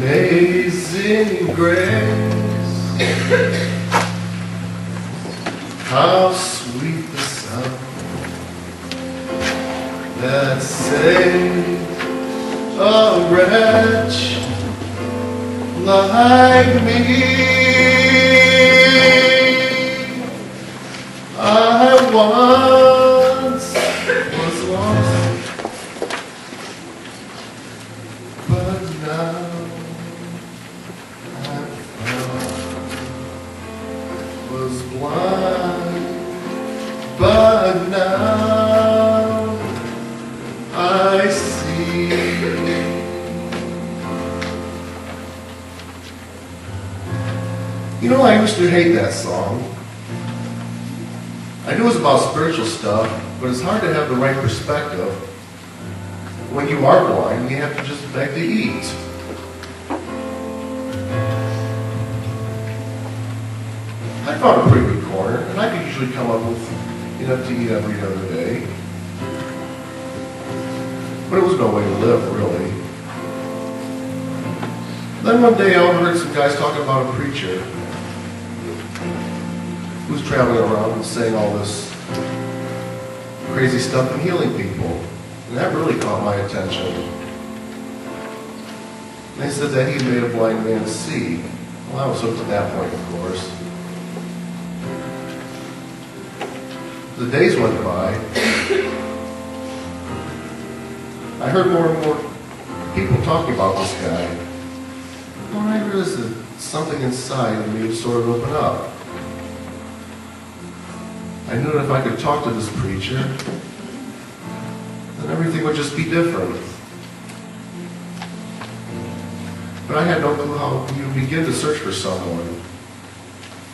Amazing grace, how sweet the sound that saved a wretch like me. I once was lost, but now I'm found. Was blind, but now I see. You know, I used to hate that song. I knew it was about spiritual stuff, but it's hard to have the right perspective. When you are blind, you have to just beg to eat. I found a pretty good corner, and I could usually come up with enough to eat every other day. But it was no way to live, really. Then one day I overheard some guys talking about a preacher who's traveling around and saying all this crazy stuff and healing people. And that really caught my attention. And they said that he made a blind man see. Well, I was hooked at that point, of course. The days went by. I heard more and more people talking about this guy. When I realized that something inside of me was sort of open up. I knew that if I could talk to this preacher, then everything would just be different. But I had no clue how you would begin to search for someone.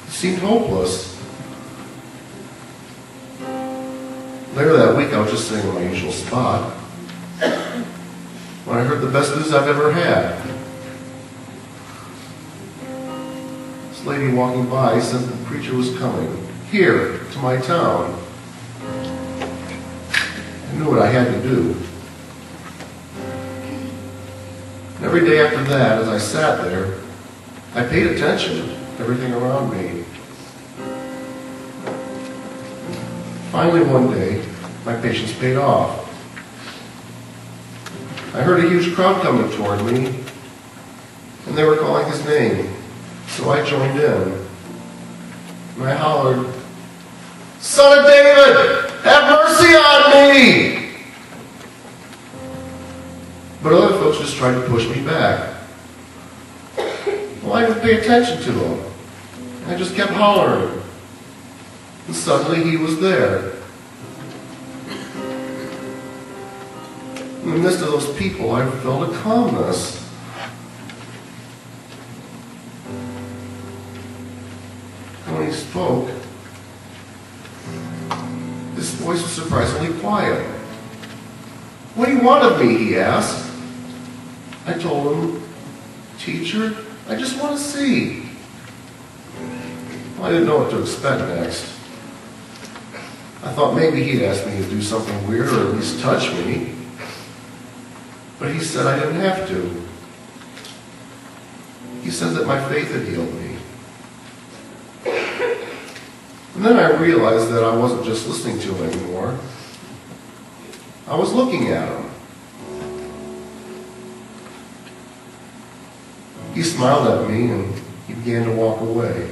It seemed hopeless. Later that week, I was just sitting in my usual spot when I heard the best news I've ever had. This lady walking by said the preacher was coming here to my town. I knew what I had to do. And every day after that, as I sat there, I paid attention to everything around me. Finally, one day, my patience paid off. I heard a huge crowd coming toward me, and they were calling his name, so I joined in. And I hollered, "Son of David, have mercy on me!" But other folks just tried to push me back. Well, I didn't pay attention to them. I just kept hollering. And suddenly he was there. In the midst of those people, I felt a calmness. And when he spoke, his voice was surprisingly quiet. "What do you want of me?" he asked. I told him, "Teacher, I just want to see." Well, I didn't know what to expect next. I thought maybe he'd ask me to do something weird or at least touch me. But he said I didn't have to. He said that my faith had healed me. And then I realized that I wasn't just listening to him anymore. I was looking at him. He smiled at me and he began to walk away.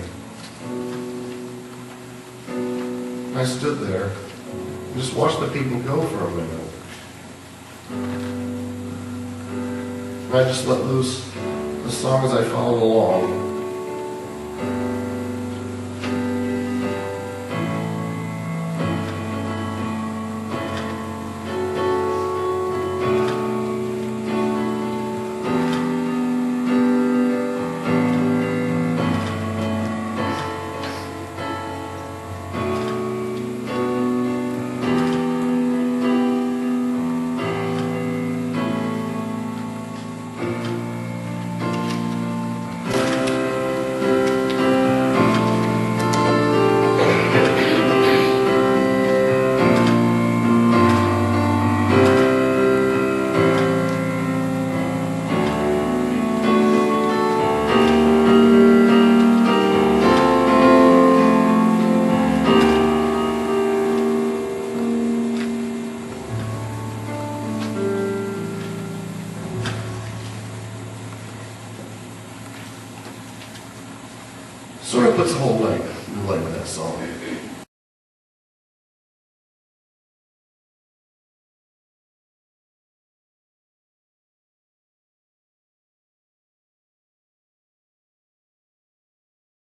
And I stood there and just watched the people go for a minute. And I just let loose the song as I followed along. Sort of puts a whole new leg of that song.